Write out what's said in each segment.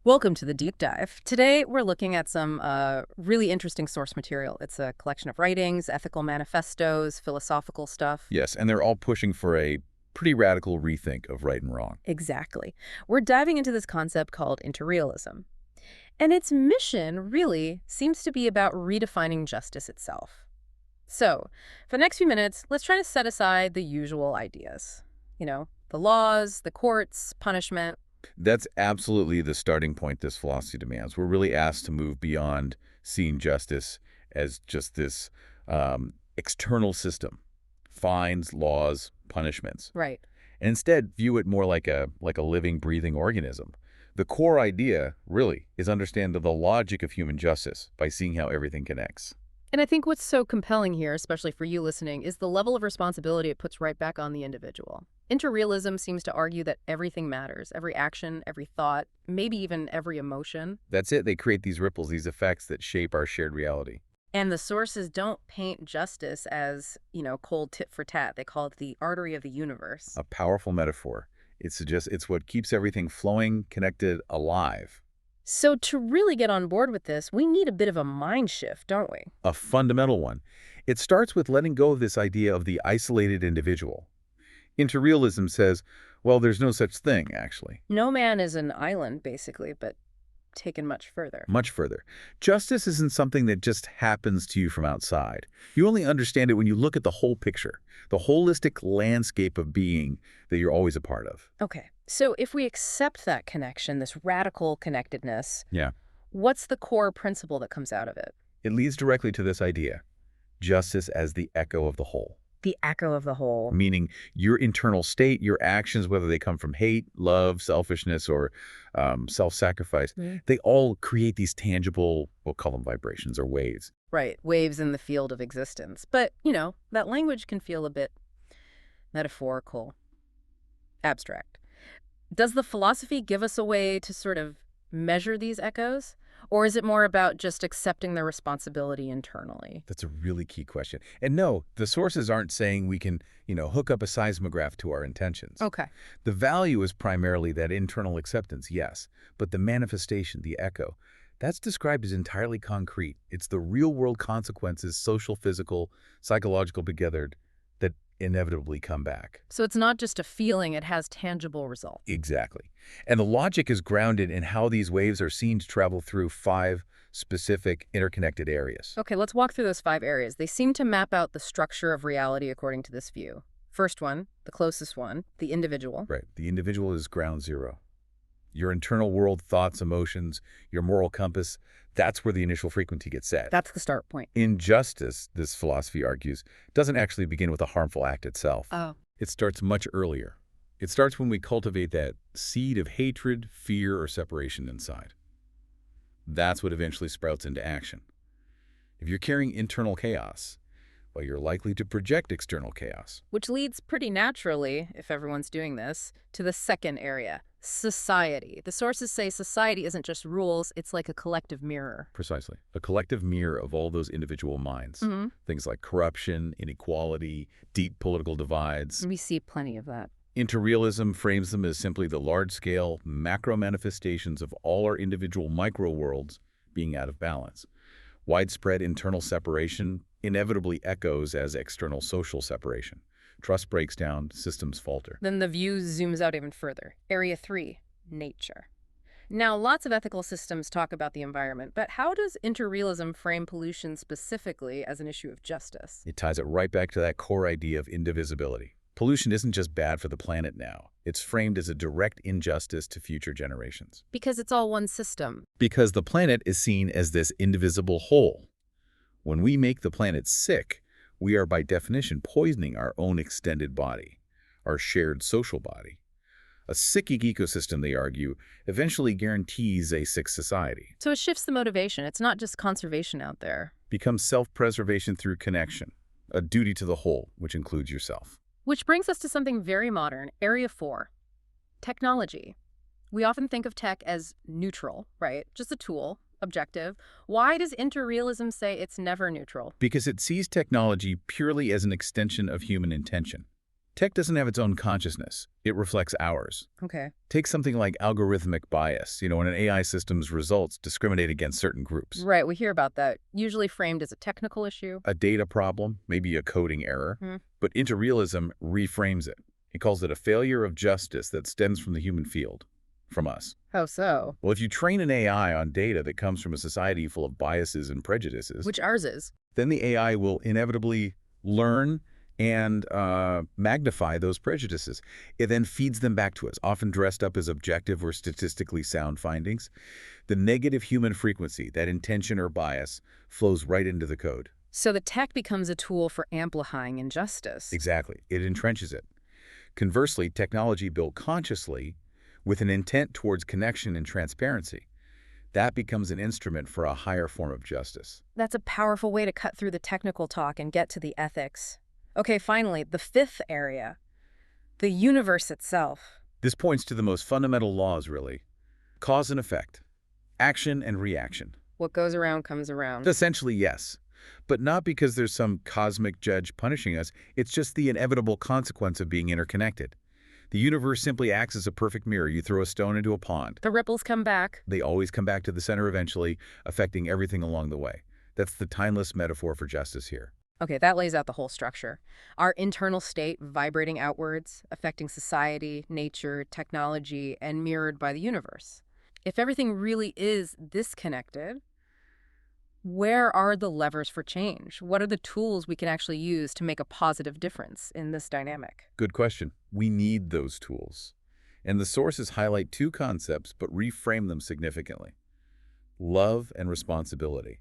Welcome to the deep dive. Today, we're looking at some really interesting source material. It's a collection of writings, ethical manifestos, philosophical stuff. Yes, and they're all pushing for a pretty radical rethink of right and wrong. Exactly. We're diving into this concept called interrealism. And its mission, really, seems to be about redefining justice itself. So, for the next few minutes, let's try to set aside the usual ideas. The laws, the courts, punishment. That's absolutely the starting point this philosophy demands. We're really asked to move beyond seeing justice as just this external system, fines, laws, punishments, Right. and instead view it more like a living, breathing organism. The core idea, really, is understand the logic of human justice by seeing how everything connects. And I think what's so compelling here, especially for you listening, is the level of responsibility it puts right back on the individual. Interrealism seems to argue that everything matters, every action, every thought, maybe even every emotion. That's it. They create these ripples, these effects that shape our shared reality. And the sources don't paint justice as, cold tit for tat. They call it the artery of the universe. A powerful metaphor. It's what keeps everything flowing, connected, alive. So to really get on board with this, we need a bit of a mind shift, don't we? A fundamental one. It starts with letting go of this idea of the isolated individual. Interrealism says, well, there's no such thing, actually. No man is an island, basically, but taken much further. Much further. Justice isn't something that just happens to you from outside. You only understand it when you look at the whole picture, the holistic landscape of being that you're always a part of. Okay, so if we accept that connection, this radical connectedness, Yeah. what's the core principle that comes out of it? It leads directly to this idea, justice as the echo of the whole. The echo of the whole. Meaning your internal state, your actions, whether they come from hate, love, selfishness, or self-sacrifice, they all create these tangible, we'll call them vibrations or waves. Right, waves in the field of existence. But, that language can feel a bit metaphorical, abstract. Does the philosophy give us a way to sort of measure these echoes? Or is it more about just accepting their responsibility internally? That's a really key question. And no, the sources aren't saying we can, hook up a seismograph to our intentions. Okay. The value is primarily that internal acceptance, yes, but the manifestation, the echo, that's described as entirely concrete. It's the real-world consequences, social, physical, psychological together, that inevitably come back. So it's not just a feeling, it has tangible results. Exactly. And the logic is grounded in how these waves are seen to travel through 5 specific interconnected areas. Okay, let's walk through those 5 areas. They seem to map out the structure of reality according to this view. First one, the closest one, the individual. Right. The individual is ground zero. Your internal world, thoughts, emotions, your moral compass, that's where the initial frequency gets set. That's the start point. Injustice, this philosophy argues, doesn't actually begin with a harmful act itself. Oh. It starts much earlier. It starts when we cultivate that seed of hatred, fear, or separation inside. That's what eventually sprouts into action. If you're carrying internal chaos, well, you're likely to project external chaos. Which leads pretty naturally, if everyone's doing this, to the second area, society. The sources say society isn't just rules, it's like a collective mirror. Precisely. A collective mirror of all those individual minds. Things like corruption, inequality, deep political divides. We see plenty of that. Interrealism frames them as simply the large-scale, macro manifestations of all our individual micro-worlds being out of balance. Widespread internal separation inevitably echoes as external social separation. Trust breaks down, systems falter. Then the view zooms out even further. Area 3, nature. Now, lots of ethical systems talk about the environment, but how does interrealism frame pollution specifically as an issue of justice? It ties it right back to that core idea of indivisibility. Pollution isn't just bad for the planet now. It's framed as a direct injustice to future generations. Because it's all one system. Because the planet is seen as this indivisible whole. When we make the planet sick, we are by definition poisoning our own extended body, our shared social body. A sick ecosystem, they argue, eventually guarantees a sick society. So it shifts the motivation. It's not just conservation out there. Becomes self-preservation through connection, a duty to the whole, which includes yourself. Which brings us to something very modern, Area 4, technology. We often think of tech as neutral, right? Just a tool, objective. Why does interrealism say it's never neutral? Because it sees technology purely as an extension of human intention. Tech doesn't have its own consciousness. It reflects ours. Okay. Take something like algorithmic bias, when an AI system's results discriminate against certain groups. Right, we hear about that, usually framed as a technical issue. A data problem, maybe a coding error, but interrealism reframes it. It calls it a failure of justice that stems from the human field, from us. How so? Well, if you train an AI on data that comes from a society full of biases and prejudices, Which ours is. then the AI will inevitably learn and magnify those prejudices. It then feeds them back to us, often dressed up as objective or statistically sound findings. The negative human frequency, that intention or bias, flows right into the code. So the tech becomes a tool for amplifying injustice. Exactly. It entrenches it. Conversely, technology built consciously, with an intent towards connection and transparency, that becomes an instrument for a higher form of justice. That's a powerful way to cut through the technical talk and get to the ethics. Okay, finally, the fifth area, the universe itself. This points to the most fundamental laws, really. Cause and effect. Action and reaction. What goes around comes around. Essentially, yes. But not because there's some cosmic judge punishing us. It's just the inevitable consequence of being interconnected. The universe simply acts as a perfect mirror. You throw a stone into a pond. The ripples come back. They always come back to the center eventually, affecting everything along the way. That's the timeless metaphor for justice here. Okay, that lays out the whole structure. Our internal state vibrating outwards, affecting society, nature, technology, and mirrored by the universe. If everything really is disconnected, where are the levers for change? What are the tools we can actually use to make a positive difference in this dynamic? Good question. We need those tools. And the sources highlight two concepts, but reframe them significantly. Love and responsibility.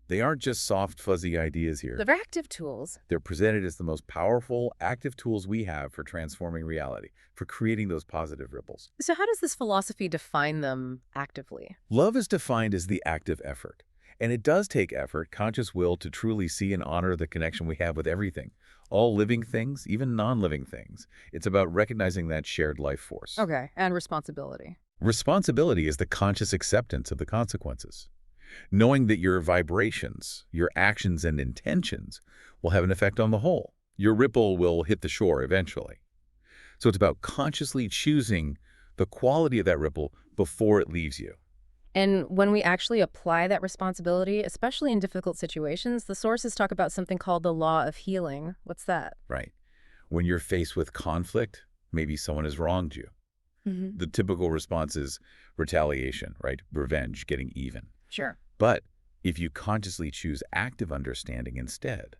They aren't just soft, fuzzy ideas here. The active tools. They're presented as the most powerful, active tools we have for transforming reality, for creating those positive ripples. So how does this philosophy define them actively? Love is defined as the active effort. And it does take effort, conscious will, to truly see and honor the connection we have with everything. All living things, even non-living things. It's about recognizing that shared life force. Okay, and responsibility. Responsibility is the conscious acceptance of the consequences. Knowing that your vibrations, your actions and intentions will have an effect on the whole. Your ripple will hit the shore eventually. So it's about consciously choosing the quality of that ripple before it leaves you. And when we actually apply that responsibility, especially in difficult situations, the sources talk about something called the law of healing. What's that? Right. When you're faced with conflict, maybe someone has wronged you. The typical response is retaliation, right? Revenge, getting even. Sure. But if you consciously choose active understanding instead,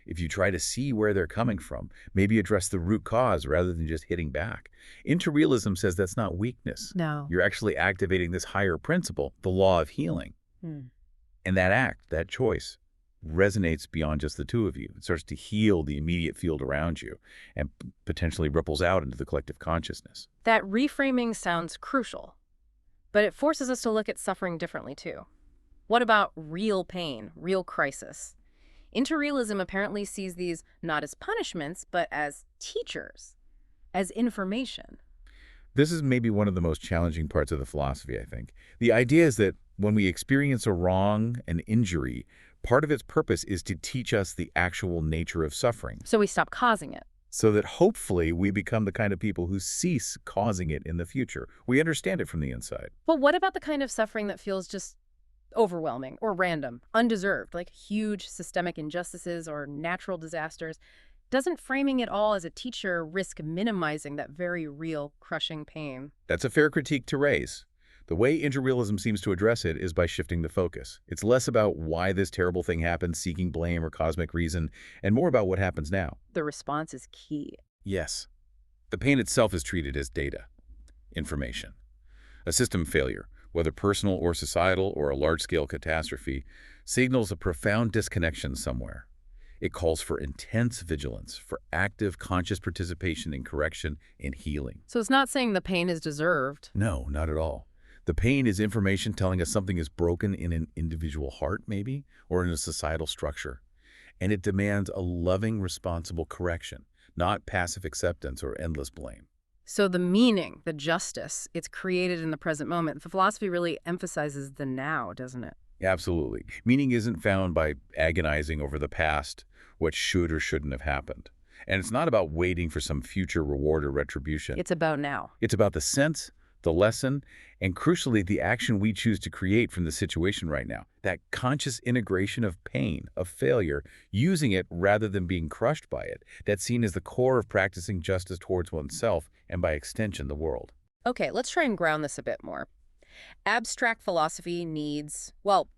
if you try to see where they're coming from, maybe address the root cause rather than just hitting back. Interrealism says that's not weakness. No. You're actually activating this higher principle, the law of healing. And that act, that choice, resonates beyond just the two of you. It starts to heal the immediate field around you and potentially ripples out into the collective consciousness. That reframing sounds crucial, but it forces us to look at suffering differently too. What about real pain, real crisis? Interrealism apparently sees these not as punishments, but as teachers, as information. This is maybe one of the most challenging parts of the philosophy, I think. The idea is that when we experience a wrong, an injury, part of its purpose is to teach us the actual nature of suffering. So we stop causing it. So that hopefully we become the kind of people who cease causing it in the future. We understand it from the inside. But what about the kind of suffering that feels just overwhelming or random, undeserved, like huge systemic injustices or natural disasters? Doesn't framing it all as a teacher risk minimizing that very real, crushing pain? That's a fair critique to raise. The way interrealism seems to address it is by shifting the focus. It's less about why this terrible thing happened, seeking blame or cosmic reason, and more about what happens now. The response is key. Yes. The pain itself is treated as data, information. A system failure, whether personal or societal or a large-scale catastrophe, signals a profound disconnection somewhere. It calls for intense vigilance, for active, conscious participation in correction and healing. So it's not saying the pain is deserved. No, not at all. The pain is information telling us something is broken in an individual heart, maybe, or in a societal structure. And it demands a loving, responsible correction, not passive acceptance or endless blame. So the meaning, the justice, it's created in the present moment. The philosophy really emphasizes the now, doesn't it? Absolutely. Meaning isn't found by agonizing over the past, what should or shouldn't have happened. And it's not about waiting for some future reward or retribution. It's about now. It's about the sense, the lesson, and crucially, the action we choose to create from the situation right now. That conscious integration of pain, of failure, using it rather than being crushed by it, that's seen as the core of practicing justice towards oneself and by extension, the world. Okay, let's try and ground this a bit more. Abstract philosophy needs, well,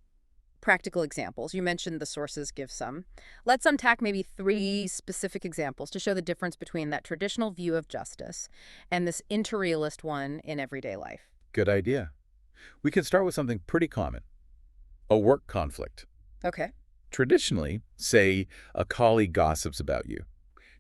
practical examples. You mentioned the sources give some. Let's unpack maybe 3 specific examples to show the difference between that traditional view of justice and this interrealist one in everyday life. Good idea. We could start with something pretty common, a work conflict. Okay. Traditionally, say a colleague gossips about you.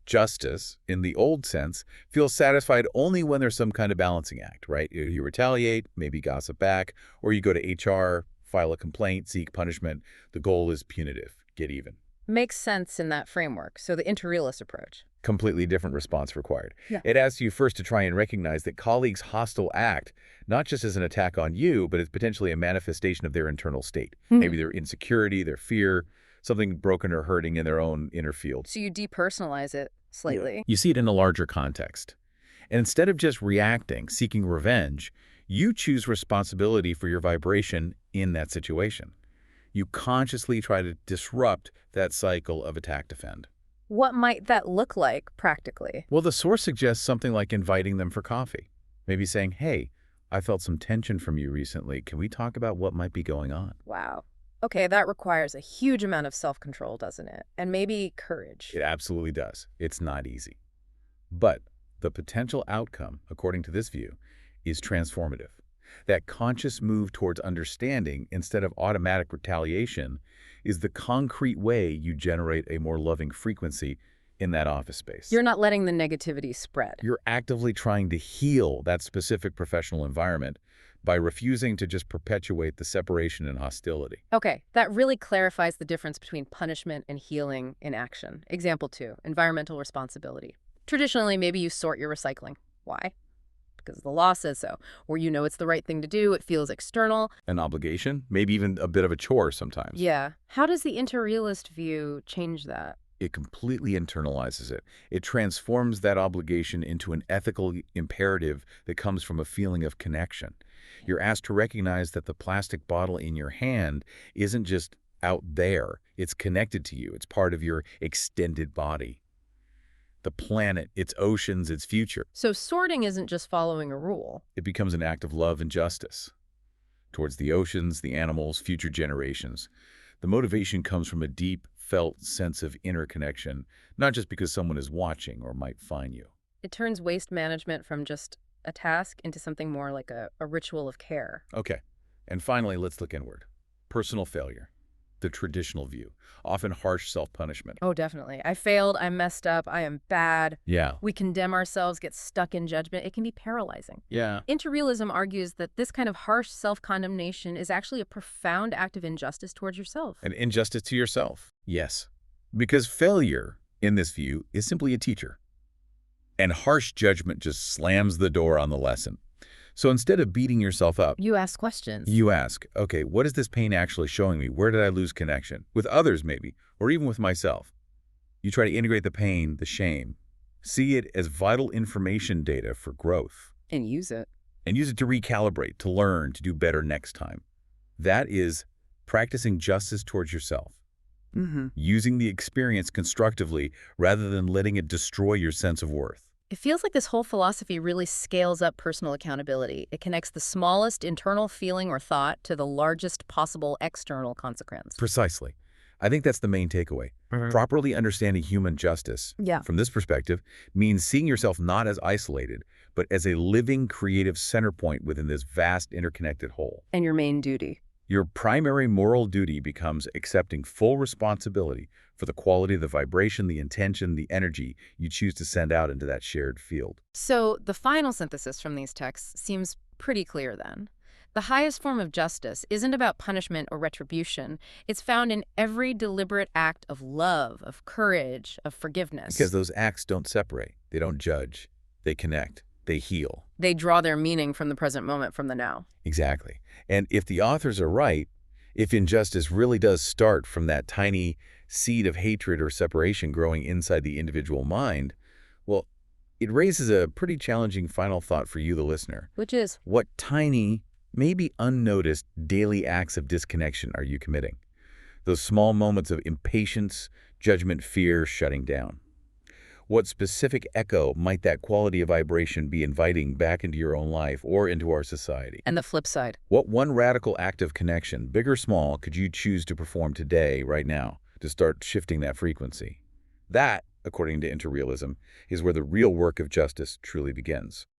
Justice, in the old sense, feels satisfied only when there's some kind of balancing act, right? You retaliate, maybe gossip back, or you go to HR, file a complaint, seek punishment. The goal is punitive, get even. Makes sense in that framework, so the interrealist approach. Completely different response required. Yeah. It asks you first to try and recognize that colleagues' hostile act, not just as an attack on you, but as potentially a manifestation of their internal state. Maybe their insecurity, their fear, something broken or hurting in their own inner field. So you depersonalize it slightly. You see it in a larger context. And instead of just reacting, seeking revenge, you choose responsibility for your vibration in that situation. You consciously try to disrupt that cycle of attack-defend. What might that look like practically? Well, the source suggests something like inviting them for coffee. Maybe saying, hey, I felt some tension from you recently. Can we talk about what might be going on? Wow. Okay, that requires a huge amount of self-control, doesn't it? And maybe courage. It absolutely does. It's not easy. But the potential outcome, according to this view, is transformative. That conscious move towards understanding instead of automatic retaliation is the concrete way you generate a more loving frequency in that office space. You're not letting the negativity spread. You're actively trying to heal that specific professional environment by refusing to just perpetuate the separation and hostility. Okay, that really clarifies the difference between punishment and healing in action. Example 2, environmental responsibility. Traditionally, maybe you sort your recycling. Why? Because the law says so, or you know it's the right thing to do, it feels external. An obligation, maybe even a bit of a chore sometimes. Yeah. How does the interrealist view change that? It completely internalizes it. It transforms that obligation into an ethical imperative that comes from a feeling of connection. You're asked to recognize that the plastic bottle in your hand isn't just out there. It's connected to you. It's part of your extended body. The planet, its oceans, its future. So sorting isn't just following a rule. It becomes an act of love and justice towards the oceans, the animals, future generations. The motivation comes from a deep, felt sense of interconnection, not just because someone is watching or might fine you. It turns waste management from just a task into something more like a ritual of care. Okay. And finally, let's look inward. Personal failure. The traditional view. Often harsh self-punishment. Oh, definitely. I failed, I messed up, I am bad. Yeah. We condemn ourselves, get stuck in judgment. It can be paralyzing. Yeah. Interrealism argues that this kind of harsh self-condemnation is actually a profound act of injustice towards yourself. An injustice to yourself. Yes. Because failure, in this view, is simply a teacher. And harsh judgment just slams the door on the lesson. So instead of beating yourself up, You ask questions. you ask, okay, what is this pain actually showing me? Where did I lose connection? With others, maybe, or even with myself. You try to integrate the pain, the shame, see it as vital information data for growth, And use it. and use it to recalibrate, to learn, to do better next time. That is practicing justice towards yourself, using the experience constructively rather than letting it destroy your sense of worth. It feels like this whole philosophy really scales up personal accountability. It connects the smallest internal feeling or thought to the largest possible external consequence. Precisely. I think that's the main takeaway. Properly understanding human justice, Yeah. from this perspective, means seeing yourself not as isolated, but as a living, creative center point within this vast, interconnected whole. And your main duty. Your primary moral duty becomes accepting full responsibility for the quality of the vibration, the intention, the energy you choose to send out into that shared field. So the final synthesis from these texts seems pretty clear then. The highest form of justice isn't about punishment or retribution. It's found in every deliberate act of love, of courage, of forgiveness. Because those acts don't separate. They don't judge. They connect. They heal. They draw their meaning from the present moment, from the now. Exactly. And if the authors are right, If injustice really does start from that tiny seed of hatred or separation growing inside the individual mind, well, it raises a pretty challenging final thought for you, the listener. Which is, What tiny, maybe unnoticed, daily acts of disconnection are you committing? Those small moments of impatience, judgment, fear, shutting down. What specific echo might that quality of vibration be inviting back into your own life or into our society? and the flip side. What one radical act of connection, big or small, could you choose to perform today, right now, to start shifting that frequency? That, according to Interrealism, is where the real work of justice truly begins.